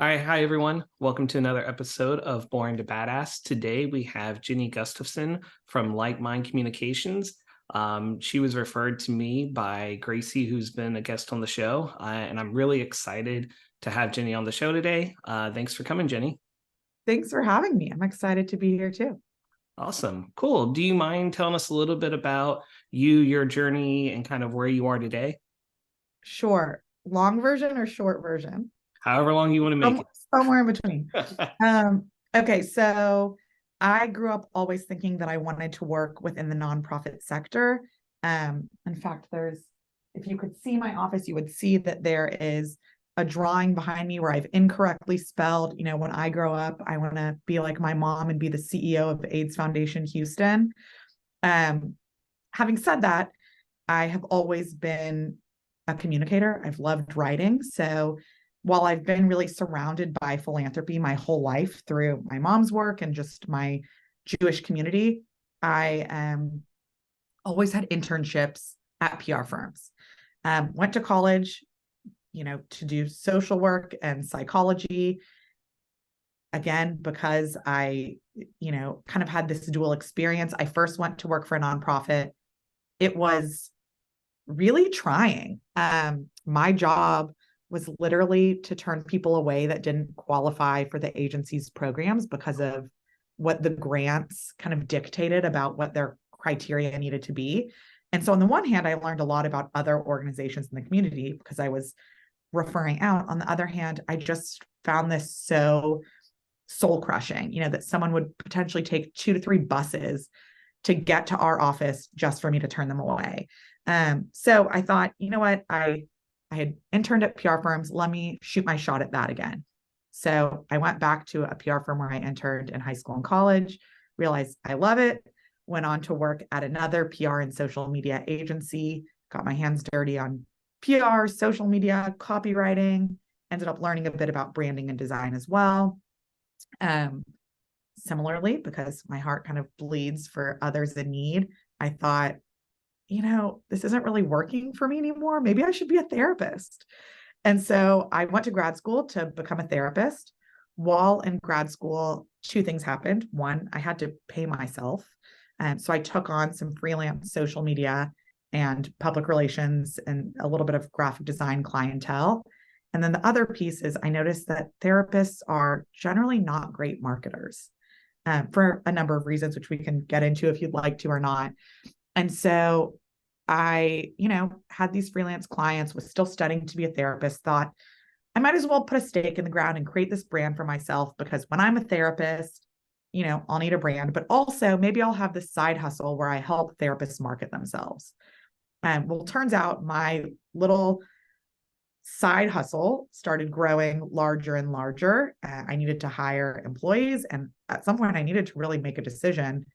All right, hi everyone. Welcome to another episode of Boring to Badass. Today we have Jenny Gustafson from Like Mind Communications. She was referred to me by Gracie, who's been a guest on the show, and I'm really excited to have Jenny on the show today. Thanks for coming, Jenny. Thanks for having me. I'm excited to be here too. Awesome, cool. Do you mind telling us a little bit about you, your journey, and kind of where you are today? Sure. Long version or short version? However long you want to make Somewhere in between. it. Okay, so I grew up always thinking that I wanted to work within the nonprofit sector. In fact, if you could see my office, you would see that there is a drawing behind me where I've incorrectly spelled, when I grow up, I want to be like my mom and be the CEO of AIDS Foundation Houston. Um, Having said that, I have always been a communicator. I've loved writing. So while I've been really surrounded by philanthropy my whole life through my mom's work and just my Jewish community, I always had internships at PR firms. Went to college, to do social work and psychology. Again, because I, kind of had this dual experience. I first went to work for a nonprofit. It was really trying. My job was literally to turn people away that didn't qualify for the agency's programs because of what the grants kind of dictated about what their criteria needed to be. And so on the one hand, I learned a lot about other organizations in the community because I was referring out. On the other hand, I just found this so soul crushing, that someone would potentially take 2 to 3 buses to get to our office just for me to turn them away. So I thought, you know what, I had interned at PR firms. Let me shoot my shot at that again. So I went back to a PR firm where I interned in high school and college, realized I love it, went on to work at another PR and social media agency, got my hands dirty on PR, social media, copywriting, ended up learning a bit about branding and design as well. Similarly, because my heart kind of bleeds for others in need, I thought, this isn't really working for me anymore. Maybe I should be a therapist. And so I went to grad school to become a therapist. While in grad school, two things happened. One, I had to pay myself. So I took on some freelance social media and public relations and a little bit of graphic design clientele. And then the other piece is I noticed that therapists are generally not great marketers for a number of reasons, which we can get into if you'd like to or not. And so I, had these freelance clients, was still studying to be a therapist, thought I might as well put a stake in the ground and create this brand for myself because when I'm a therapist, I'll need a brand, but also maybe I'll have this side hustle where I help therapists market themselves. Well, turns out my little side hustle started growing larger and larger. I needed to hire employees. And at some point, I needed to really make a decision.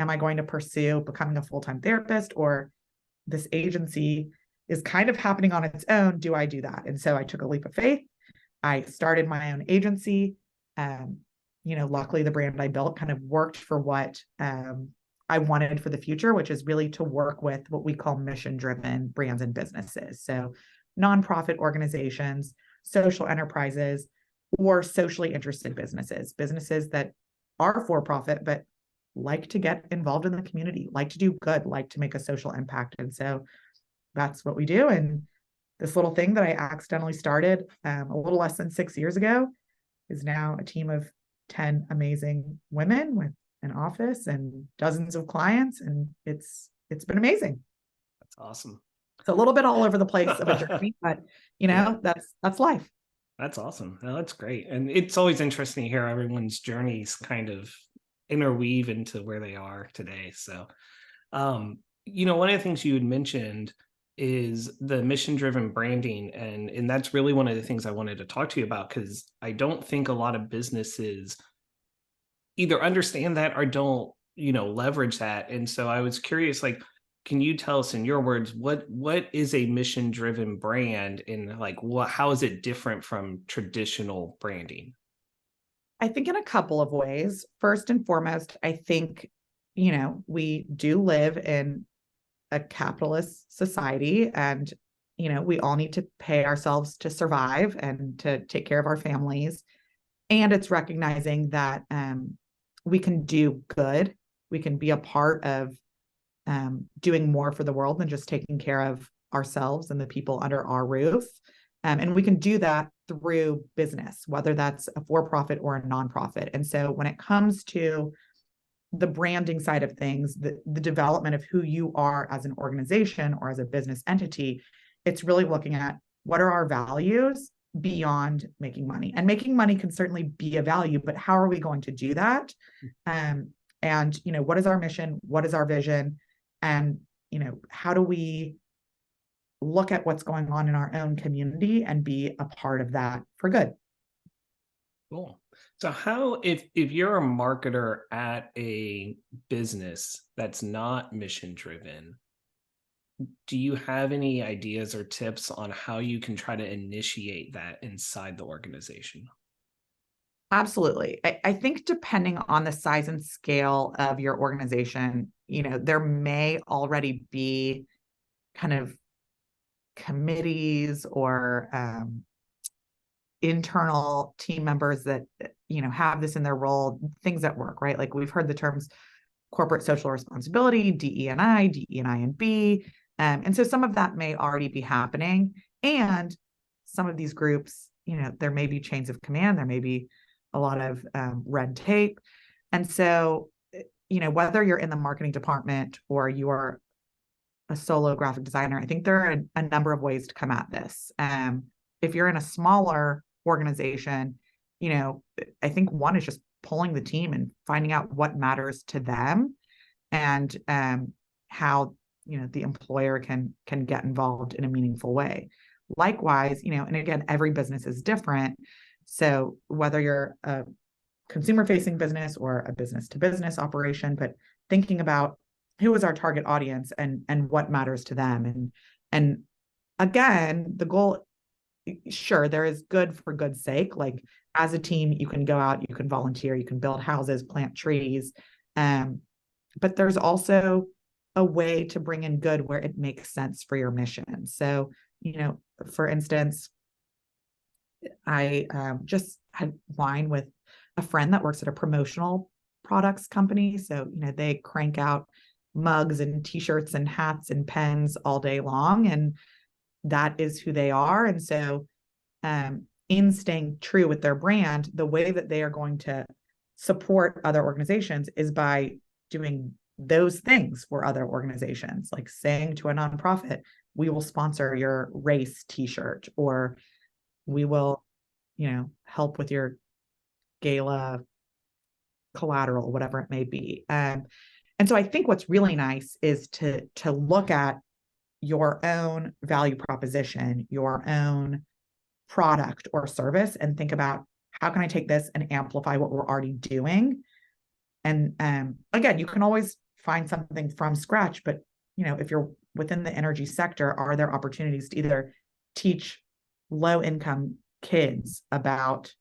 Am I going to pursue becoming a full-time therapist, or this agency is kind of happening on its own? Do I do that? And so I took a leap of faith. I started my own agency. Luckily the brand I built kind of worked for what I wanted for the future, which is really to work with what we call mission-driven brands and businesses. So nonprofit organizations, social enterprises, or socially interested businesses that are for-profit, but like to get involved in the community, like to do good, like to make a social impact. And so that's what we do. And this little thing that I accidentally started a little less than 6 years ago is now a team of 10 amazing women with an office and dozens of clients. And it's been amazing. That's awesome. It's a little bit all over the place of a journey, but Yeah. that's life. That's awesome. No, that's great. And it's always interesting to hear everyone's journeys kind of interweave into where they are today. So, one of the things you had mentioned is the mission-driven branding, and that's really one of the things I wanted to talk to you about because I don't think a lot of businesses either understand that or don't, leverage that. And so I was curious, like, can you tell us in your words what is a mission-driven brand, and like how is it different from traditional branding? I think in a couple of ways. First and foremost, I think, we do live in a capitalist society, and we all need to pay ourselves to survive and to take care of our families. And it's recognizing that we can do good. We can be a part of doing more for the world than just taking care of ourselves and the people under our roof. And we can do that through business, whether that's a for-profit or a nonprofit. And so when it comes to the branding side of things, the development of who you are as an organization or as a business entity, it's really looking at what are our values beyond making money. And making money can certainly be a value, but how are we going to do that? And what is our mission? What is our vision? And how do we look at what's going on in our own community and be a part of that for good? Cool. So how, if you're a marketer at a business that's not mission driven, do you have any ideas or tips on how you can try to initiate that inside the organization? Absolutely. I think depending on the size and scale of your organization, there may already be kind of committees or internal team members that have this in their role, things at work, right? Like we've heard the terms corporate social responsibility, DE&I, DE&I and B. And so some of that may already be happening. And some of these groups, there may be chains of command, there may be a lot of red tape. And so, whether you're in the marketing department or you are a solo graphic designer, I think there are a number of ways to come at this. If you're in a smaller organization, I think one is just pulling the team and finding out what matters to them and how the employer can get involved in a meaningful way. Likewise, and again, every business is different. So whether you're a consumer facing business or a business to business operation, but thinking about who is our target audience and what matters to them. And again, the goal, sure, there is good for good's sake. Like as a team, you can go out, you can volunteer, you can build houses, plant trees. But there's also a way to bring in good where it makes sense for your mission. So, for instance, I just had wine with a friend that works at a promotional products company. So, they crank out mugs and t-shirts and hats and pens all day long. And that is who they are. And so in staying true with their brand, the way that they are going to support other organizations is by doing those things for other organizations, like saying to a nonprofit, we will sponsor your race t-shirt, or we will, help with your gala collateral, whatever it may be. And so I think what's really nice is to look at your own value proposition, your own product or service, and think about how can I take this and amplify what we're already doing. And again, you can always find something from scratch, but if you're within the energy sector, are there opportunities to either teach low income kids about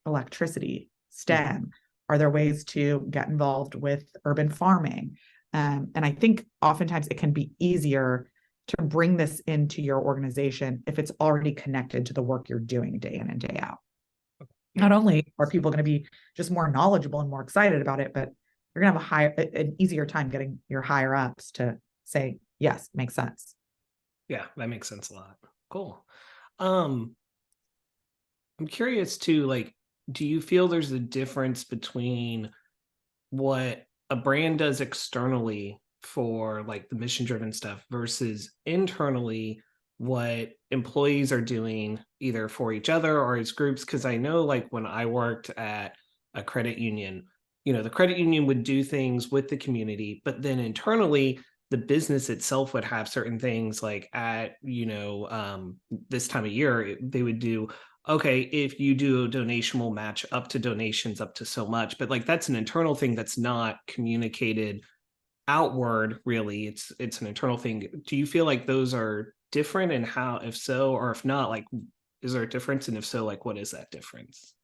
electricity, STEM? Are there ways to get involved with urban farming? And I think oftentimes it can be easier to bring this into your organization if it's already connected to the work you're doing day in and day out. Not only are people going to be just more knowledgeable and more excited about it, but you're going to have an easier time getting your higher ups to say, yes, makes sense. Yeah, that makes sense a lot. Cool. I'm curious too, like, do you feel there's a difference between what a brand does externally for like the mission driven stuff versus internally what employees are doing either for each other or as groups? Because I know like when I worked at a credit union, the credit union would do things with the community, but then internally the business itself would have certain things like at this time of year they would do, okay, if you do a donation, we'll match up to donations up to so much. But like that's an internal thing that's not communicated outward, really. It's an internal thing. Do you feel like those are different, and how, if so, or if not, like is there a difference? And if so, like what is that difference?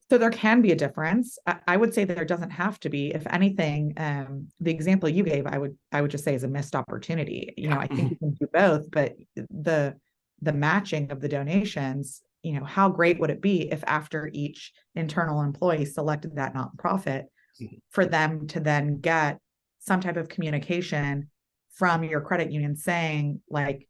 So there can be a difference. I would say that there doesn't have to be. If anything, the example you gave, I would just say is a missed opportunity. You know, Yeah. I think you can do both, but the matching of the donations, you know, how great would it be if after each internal employee selected that nonprofit, Mhm. for them to then get some type of communication from your credit union saying, like,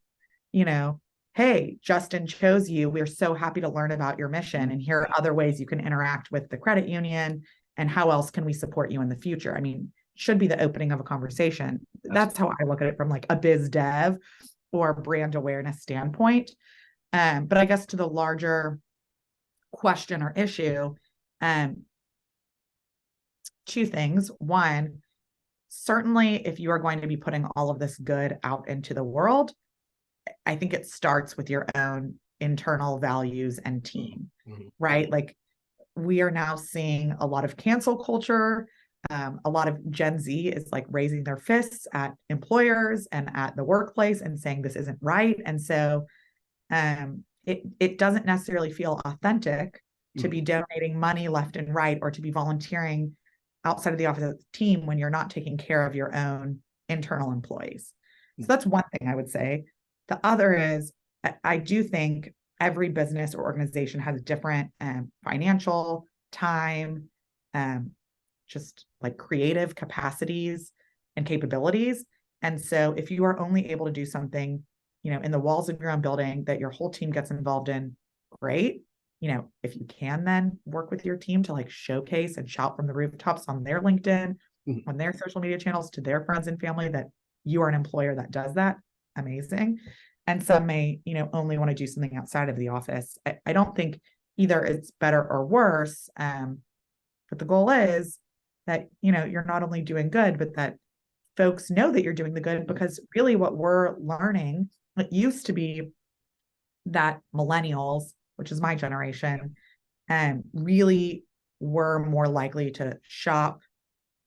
you know, hey, Justin chose you. We're so happy to learn about your mission. And here are other ways you can interact with the credit union. And how else can we support you in the future? I mean, should be the opening of a conversation. That's how I look at it from like a biz dev or brand awareness standpoint. But I guess to the larger question or issue, um, two things. One, certainly if you are going to be putting all of this good out into the world, I think it starts with your own internal values and team, Mhm. right? Like we are now seeing a lot of cancel culture. A lot of Gen Z is like raising their fists at employers and at the workplace and saying this isn't right. And so it doesn't necessarily feel authentic to Mhm. be donating money left and right or to be volunteering outside of the office of the team when you're not taking care of your own internal employees. So that's one thing I would say. The other is I do think every business or organization has different financial, time, um, just like creative capacities and capabilities. And so if you are only able to do something, you know, in the walls of your own building that your whole team gets involved in, great. You know, if you can then work with your team to like showcase and shout from the rooftops on their LinkedIn, Mhm. on their social media channels to their friends and family that you are an employer that does that, amazing. And some may, you know, only want to do something outside of the office. I don't think either it's better or worse. But the goal is that, you know, you're not only doing good, but that folks know that you're doing the good, because really what we're learning, it used to be that millennials, which is my generation, really were more likely to shop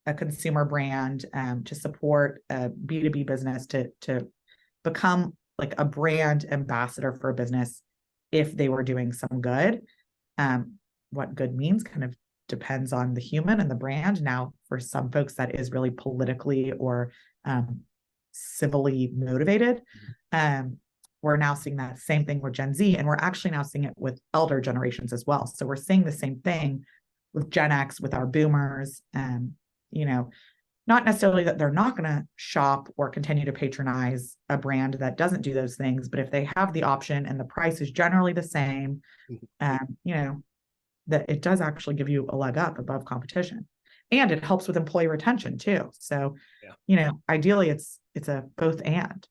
a consumer brand, to support a B2B business, to become like a brand ambassador for a business if they were doing some good. Um, what good means kind of depends on the human and the brand. Now, for some folks, that is really politically or civilly motivated. Um, we're now seeing that same thing with Gen Z, and we're actually now seeing it with elder generations as well. So we're seeing the same thing with Gen X, with our boomers, you know, not necessarily that they're not going to shop or continue to patronize a brand that doesn't do those things, but if they have the option and the price is generally the same, Mhm. you know, that it does actually give you a leg up above competition, and it helps with employee retention too. So, Yeah. you know, ideally it's a both and.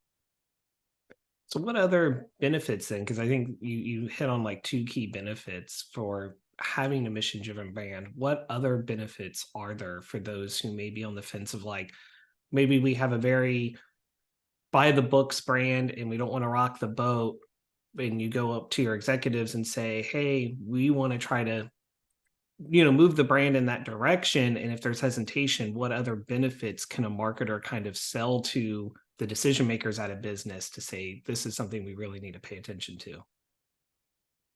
So what other benefits then? Because I think you hit on like two key benefits for having a mission driven brand. What other benefits are there for those who may be on the fence of like maybe we have a very by the books brand and we don't want to rock the boat, and you go up to your executives and say, "Hey, we want to try to move the brand in that direction." And if there's hesitation, what other benefits can a marketer kind of sell to the decision makers at a business to say, this is something we really need to pay attention to?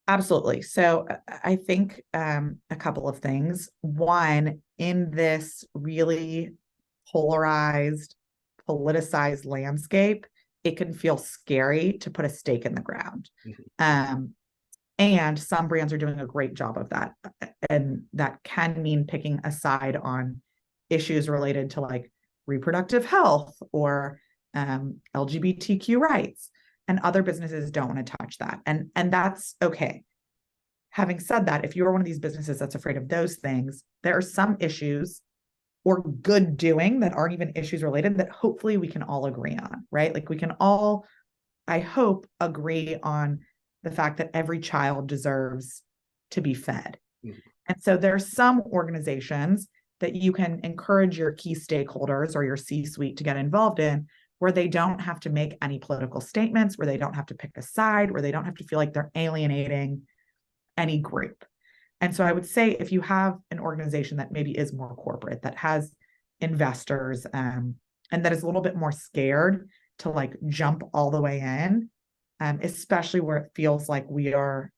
Absolutely. So I think a couple of things. One, in this really polarized, politicized landscape, it can feel scary to put a stake in the ground. Mhm. Um, and some brands are doing a great job of that. And that can mean picking a side on issues related to like reproductive health or LGBTQ rights. And other businesses don't want to touch that. And that's okay. Having said that, if you're one of these businesses that's afraid of those things, there are some issues or good doing that aren't even issues related that hopefully we can all agree on, right? Like we can all, I hope, agree on the fact that every child deserves to be fed. Mhm. And so there's some organizations that you can encourage your key stakeholders or your C-suite to get involved in, where they don't have to make any political statements, where they don't have to pick a side, where they don't have to feel like they're alienating any group. And so I would say if you have an organization that maybe is more corporate, that has investors, and that is a little bit more scared to like jump all the way in, especially where it feels like we are,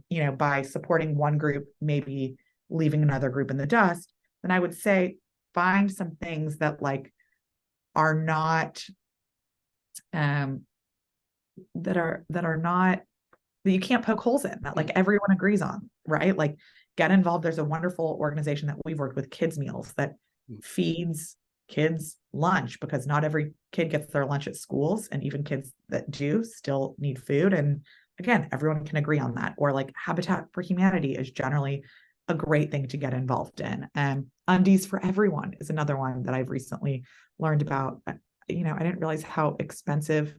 you know, by supporting one group, maybe leaving another group in the dust, then I would say find some things that like are not that are not that you can't poke holes in, that like everyone agrees on, right? Like get involved. There's a wonderful organization that we've worked with, Kids Meals, that feeds kids lunch, because not every kid gets their lunch at schools, and even kids that do still need food. And again, everyone can agree on that. Or like Habitat for Humanity is generally a great thing to get involved in. And Undies for Everyone is another one that I've recently learned about. You know, I didn't realize how expensive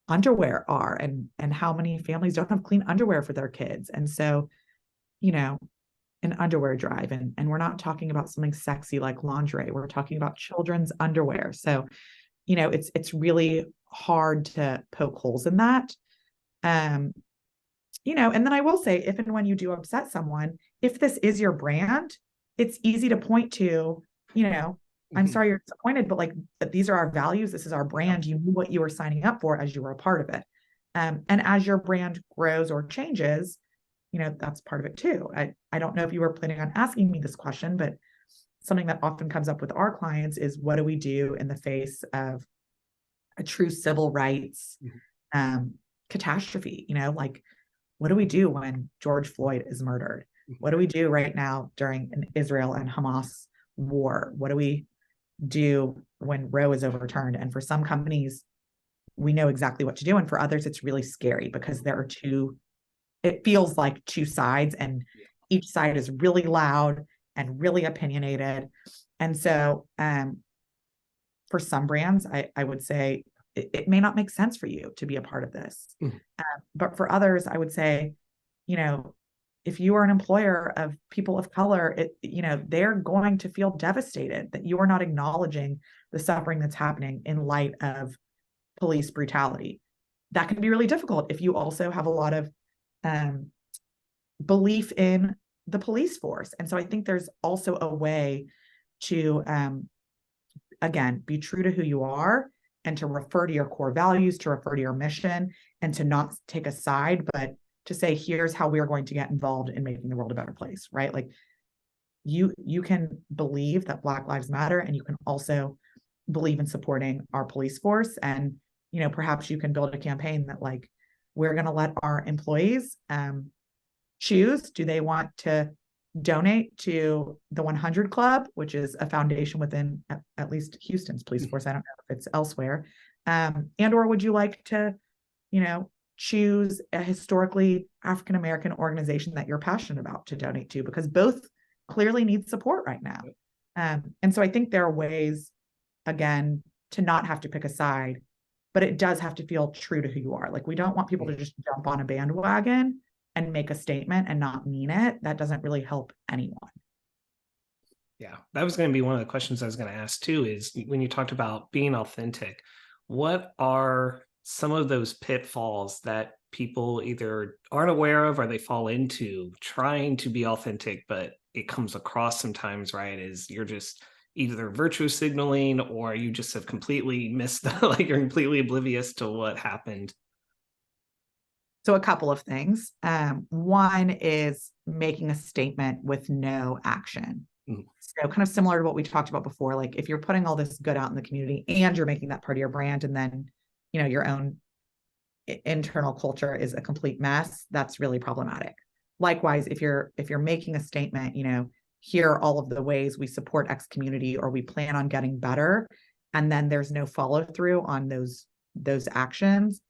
underwear are, and how many families don't have clean underwear for their kids. And so, you know, an underwear drive, and we're not talking about something sexy like lingerie. We're talking about children's underwear. So, you know, it's really hard to poke holes in that. You know, and then I will say, if and when you do upset someone, if this is your brand, it's easy to point to, you know, I'm sorry you're disappointed, but like, but these are our values. This is our brand. You knew what you were signing up for as you were a part of it. And as your brand grows or changes, you know, that's part of it too. I don't know if you were planning on asking me this question, but something that often comes up with our clients is, what do we do in the face of a true civil rights catastrophe? You know, like, what do we do when George Floyd is murdered? What do we do right now during an Israel and Hamas war? What do we do when Roe is overturned? And for some companies, we know exactly what to do. And for others, it's really scary, because there are it feels like two sides, and each side is really loud and really opinionated. And so for some brands, I would say it may not make sense for you to be a part of this. But for others, I would say, you know, if you are an employer of people of color, you know, they're going to feel devastated that you are not acknowledging the suffering that's happening in light of police brutality. That can be really difficult if you also have a lot of belief in the police force. And so I think there's also a way to, again, be true to who you are, and to refer to your core values, to refer to your mission, and to not take a side, but to say, here's how we are going to get involved in making the world a better place, right? Like you can believe that Black Lives Matter, and you can also believe in supporting our police force. And, you know, perhaps you can build a campaign that like, we're going to let our employees choose, do they want to donate to the 100 Club, which is a foundation within at least Houston's police force. I don't know if it's elsewhere. And or would you like to, you know, choose a historically African-American organization that you're passionate about to donate to, because both clearly need support right now. And so I think there are ways, again, to not have to pick a side, but it does have to feel true to who you are. Like, we don't want people to just jump on a bandwagon and make a statement and not mean it. That doesn't really help anyone. Yeah, that was going to be one of the questions I was going to ask too, is when you talked about being authentic, what are some of those pitfalls that people either aren't aware of or they fall into trying to be authentic, but it comes across sometimes, right, as you're just either virtue signaling, or you just have completely missed, like you're completely oblivious to what happened? So a couple of things. One is making a statement with no action. So kind of similar to what we talked about before, like if you're putting all this good out in the community and you're making that part of your brand, and then, you know, your own internal culture is a complete mess, that's really problematic. Likewise, if you're making a statement, you know, here are all of the ways we support X community, or we plan on getting better, and then there's no follow through on those actions,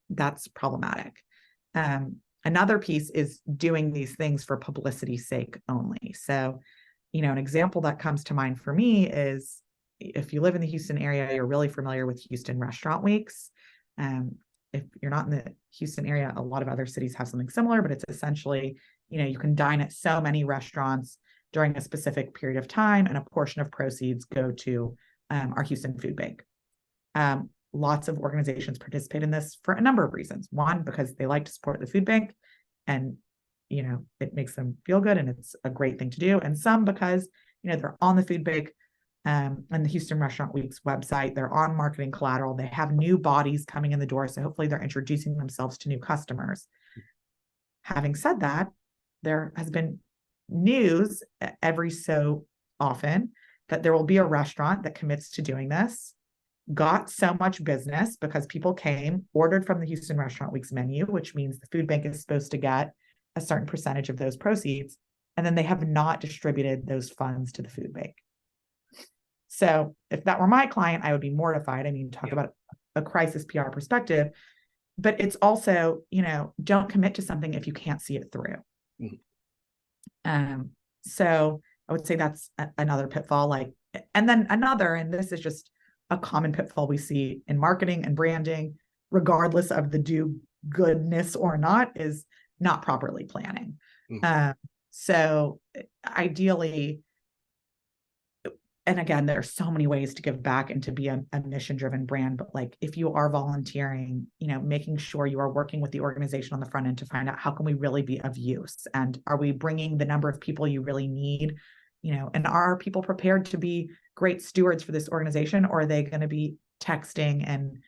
that's problematic. Another piece is doing these things for publicity's sake only. So, you know, an example that comes to mind for me is, if you live in the Houston area, you're really familiar with Houston Restaurant Weeks. If you're not in the Houston area, a lot of other cities have something similar, but it's essentially, you know, you can dine at so many restaurants during a specific period of time, and a portion of proceeds go to our Houston Food Bank. Lots of organizations participate in this for a number of reasons. One, because they like to support the food bank, and, you know, it makes them feel good, and it's a great thing to do. And some because, you know, they're on the food bank and the Houston Restaurant Week's website, they're on marketing collateral, they have new bodies coming in the door, so hopefully they're introducing themselves to new customers. Having said that, there has been news every so often that there will be a restaurant that commits to doing this, got so much business because people came, ordered from the Houston Restaurant Week's menu, which means the food bank is supposed to get a certain percentage of those proceeds, and then they have not distributed those funds to the food bank. So if that were my client, I would be mortified. I mean, talk about a crisis PR perspective, but it's also, don't commit to something if you can't see it through. So I would say that's another pitfall. And then another, and this is just a common pitfall we see in marketing and branding, regardless of the do goodness or not, is not properly planning. So ideally, and again, there are so many ways to give back and to be a mission-driven brand, but if you are volunteering, making sure you are working with the organization on the front end to find out how can we really be of use, and are we bringing the number of people you really need, and are people prepared to be great stewards for this organization, or are they going to be texting and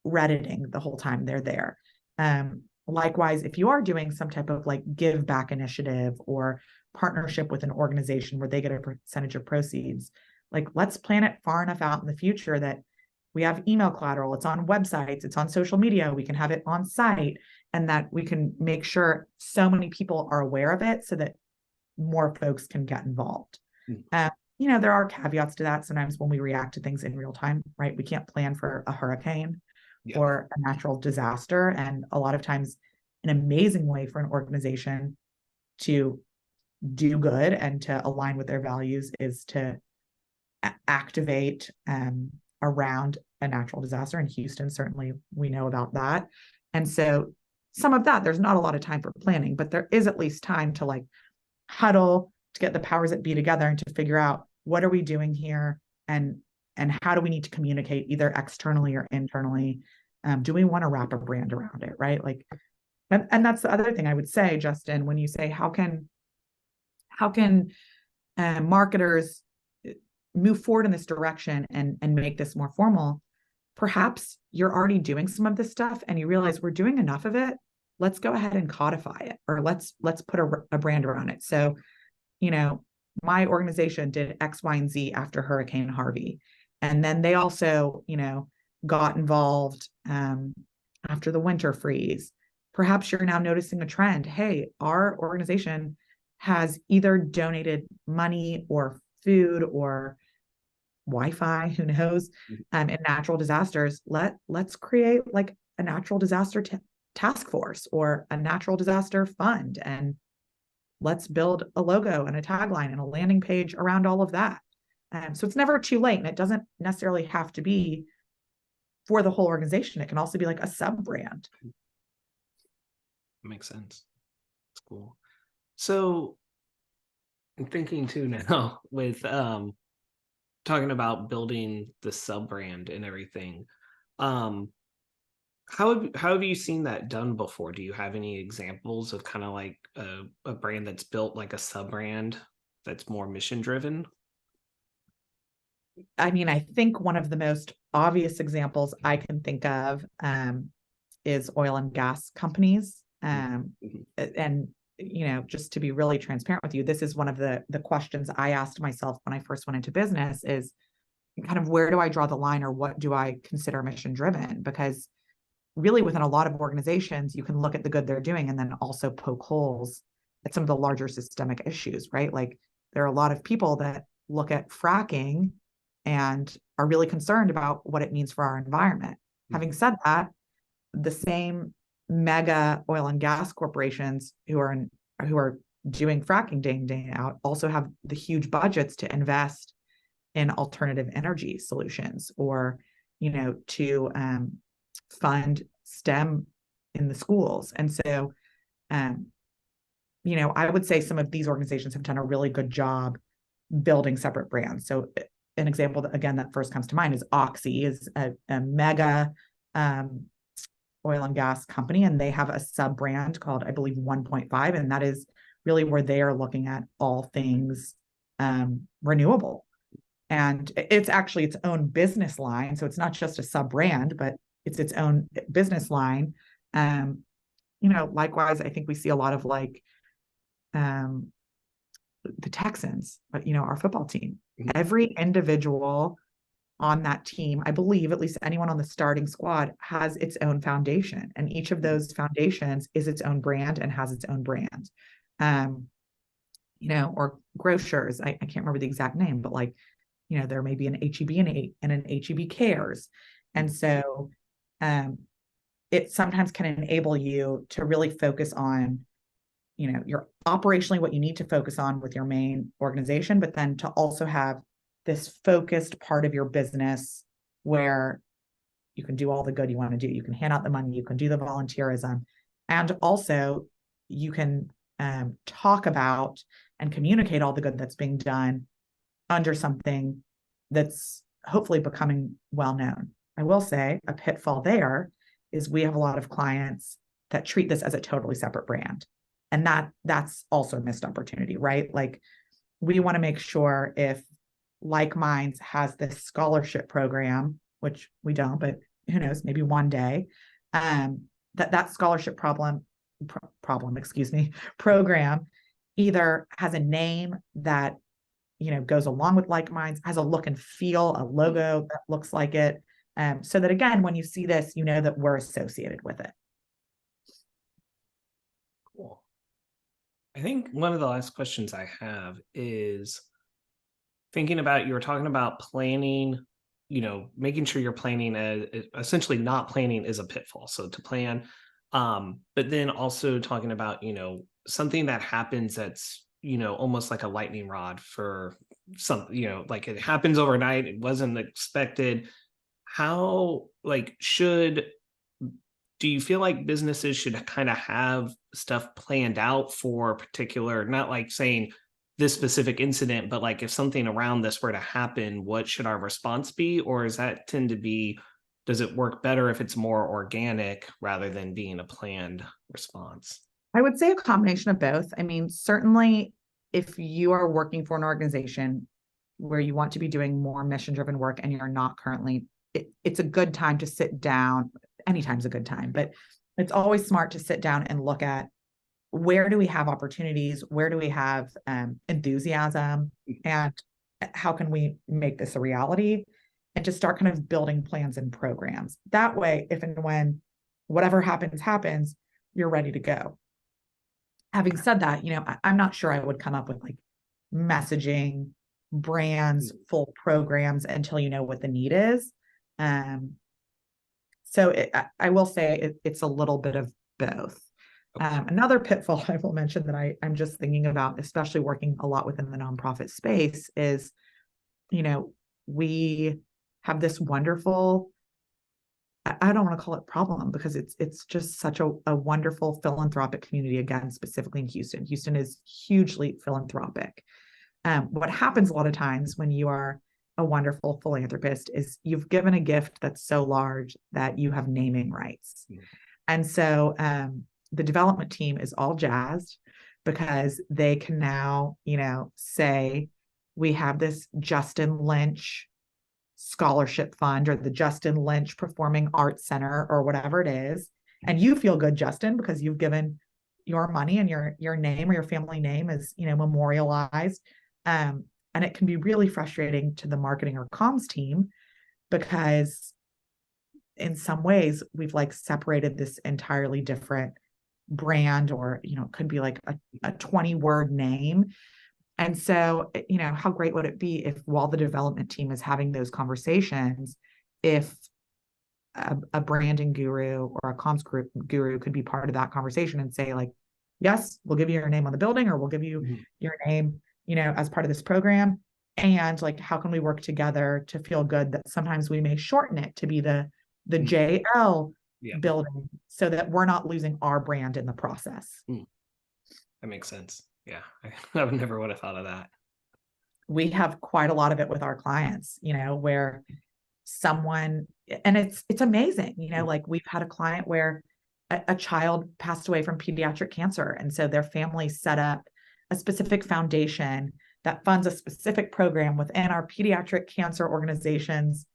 Redditing the whole time they're there? Likewise, if you are doing some type of give back initiative or partnership with an organization where they get a percentage of proceeds, let's plan it far enough out in the future that we have email collateral, it's on websites, it's on social media, we can have it on site, and that we can make sure so many people are aware of it so that more folks can get involved. There are caveats to that. Sometimes when we react to things in real time, right? We can't plan for a hurricane or a natural disaster. And a lot of times an amazing way for an organization to do good and to align with their values is to activate around a natural disaster. In Houston, certainly we know about that. And so some of that, there's not a lot of time for planning, but there is at least time to huddle, to get the powers that be together and to figure out what are we doing here, and how do we need to communicate either externally or internally. Do we want to wrap a brand around it, right? And that's the other thing I would say, Justin, when you say how can marketers move forward in this direction and make this more formal, perhaps you're already doing some of this stuff and you realize we're doing enough of it. Let's go ahead and codify it, or let's put a brand around it. So, my organization did X, Y, and Z after Hurricane Harvey. And then they also, got involved after the winter freeze. Perhaps you're now noticing a trend. Hey, our organization has either donated money or food or Wi-Fi, who knows, in natural disasters. Let's create a natural disaster task force or a natural disaster fund, and let's build a logo and a tagline and a landing page around all of that. So it's never too late, and it doesn't necessarily have to be for the whole organization. It can also be a sub-brand. Makes sense. It's cool. So I'm thinking too now with talking about building the sub-brand and everything. How have you seen that done before? Do you have any examples of kind of a brand that's built like a sub-brand that's more mission driven? I mean, I think one of the most obvious examples I can think of is oil and gas companies. And, just to be really transparent with you, this is one of the questions I asked myself when I first went into business is kind of, where do I draw the line, or what do I consider mission driven? Because really within a lot of organizations, you can look at the good they're doing and then also poke holes at some of the larger systemic issues, right? There are a lot of people that look at fracking and are really concerned about what it means for our environment. Having said that, the same mega oil and gas corporations who are doing fracking day in, day out also have the huge budgets to invest in alternative energy solutions, or to fund STEM in the schools. And so I would say some of these organizations have done a really good job building separate brands. So an example that first comes to mind is Oxy, is a mega oil and gas company, and they have a sub brand called, I believe, 1.5, and that is really where they are looking at all things renewable. And it's actually its own business line, so it's not just a sub brand, but it's its own business line. Likewise, I think we see a lot of the Texans, but our football team, Mhm. every individual on that team, I believe at least anyone on the starting squad has its own foundation. And each of those foundations is its own brand and has its own brand. Um, or grocers, I can't remember the exact name, but there may be an HEB and an HEB Cares. And so it sometimes can enable you to really focus on, your operationally what you need to focus on with your main organization, but then to also have this focused part of your business where you can do all the good you want to do. You can hand out the money, you can do the volunteerism, and also you can talk about and communicate all the good that's being done under something that's hopefully becoming well known. I will say a pitfall there is we have a lot of clients that treat this as a totally separate brand. And that's also a missed opportunity, right? Like we want to make sure if Like Minds has this scholarship program, which we don't, but who knows, maybe one day, that scholarship program either has a name that goes along with Like Minds, has a look and feel, a logo that looks like it, so that again, when you see this, you know that we're associated with it. Cool. I think one of the last questions I have is thinking about, you were talking about planning, making sure you're planning, essentially not planning is a pitfall. So to plan, but then also talking about, something that happens that's, almost like a lightning rod for something, like it happens overnight, it wasn't expected. How, do you feel like businesses should kind of have stuff planned out for particular, not like saying this specific incident, but like if something around this were to happen, what should our response be? Or is that tend to be, does it work better if it's more organic rather than being a planned response? I would say a combination of both. I mean, certainly if you are working for an organization where you want to be doing more mission driven work and you're not currently, it's a good time to sit down. Anytime's a good time, but it's always smart to sit down and look at where do we have opportunities, where do we have enthusiasm, and how can we make this a reality, and to start kind of building plans and programs. That way, if and when whatever happens, you're ready to go. Having said that, I'm not sure I would come up with like messaging, brands, full programs until you know what the need is. So I will say it's a little bit of both. Another pitfall I will mention that I'm just thinking about, especially working a lot within the nonprofit space, is, we have this wonderful, I don't want to call it problem because it's just such a wonderful philanthropic community, again, specifically in Houston. Houston is hugely philanthropic. What happens a lot of times when you are a wonderful philanthropist is you've given a gift that's so large that you have naming rights. Mm-hmm. And so the development team is all jazzed because they can now, say, we have this Justin Lynch scholarship fund or the Justin Lynch Performing Arts Center or whatever it is. And you feel good, Justin, because you've given your money and your name or your family name is, memorialized. And it can be really frustrating to the marketing or comms team because in some ways we've like separated this entirely different brand, or, it could be like a 20-word name. And so, how great would it be if while the development team is having those conversations, if a branding guru or a comms guru could be part of that conversation and say like, yes, we'll give you your name on the building, or we'll give you your name, as part of this program. And like, how can we work together to feel good that sometimes we may shorten it to be the JL building so that we're not losing our brand in the process. That makes sense. Yeah. I never would have thought of that. We have quite a lot of it with our clients, where someone, and it's amazing, like we've had a client where a child passed away from pediatric cancer. And so their family set up a specific foundation that funds a specific program within our pediatric cancer organization's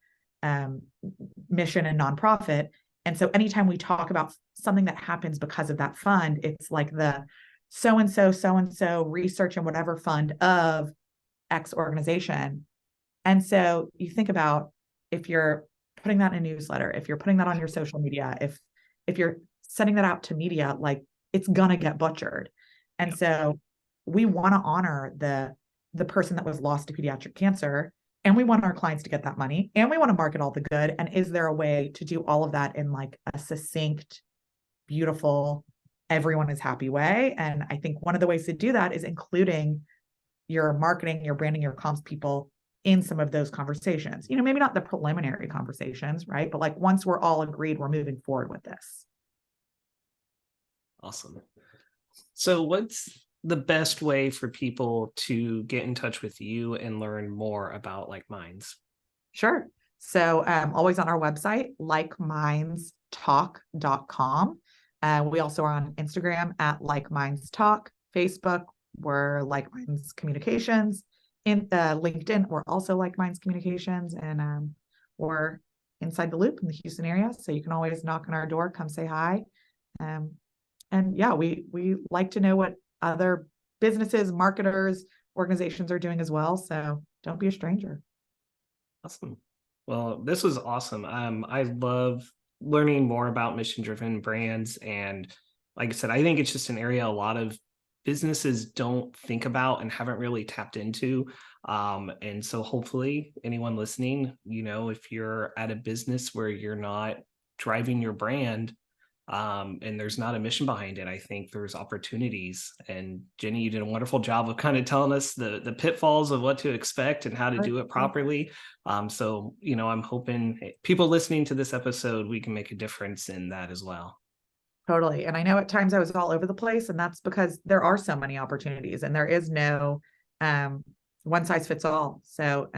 mission and nonprofit. And so anytime we talk about something that happens because of that fund, it's like the so and so research and whatever fund of X organization. And so you think about, if you're putting that in a newsletter, if you're putting that on your social media, if you're sending that out to media, like, it's gonna get butchered. And Yep. so we want to honor the person that was lost to pediatric cancer, and we want our clients to get that money, and we want to market all the good. And is there a way to do all of that in like a succinct, beautiful, everyone is happy way? And I think one of the ways to do that is including your marketing, your branding, your comms people in some of those conversations. You know, maybe not the preliminary conversations, right? But like, once we're all agreed, we're moving forward with this. Awesome. So what's the best way for people to get in touch with you and learn more about Like Minds? Sure. So always on our website, likemindstalk.com. We also are on Instagram at Like Minds Talk, Facebook, we're Like Minds Communications. In LinkedIn, we're also Like Minds Communications, and we're inside the loop in the Houston area. So you can always knock on our door, come say hi. And yeah, we like to know what other businesses, marketers, organizations are doing as well. So don't be a stranger. Awesome. Well, this was awesome. I love learning more about mission-driven brands, and like I said, I think it's just an area a lot of businesses don't think about and haven't really tapped into. And so hopefully anyone listening, if you're at a business where you're not driving your brand, and there's not a mission behind it, I think there's opportunities. And Jenny, you did a wonderful job of kind of telling us the pitfalls of what to expect and how to do it properly. So I'm hoping people listening to this episode, we can make a difference in that as well. Totally. And I know at times I was all over the place, and that's because there are so many opportunities and there is no one size fits all. So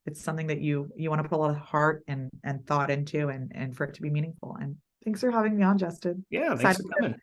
it's something that you want to put a lot of heart and thought into, and for it to be meaningful. And thanks for having me on, Justin. Yeah, thanks Excited for coming.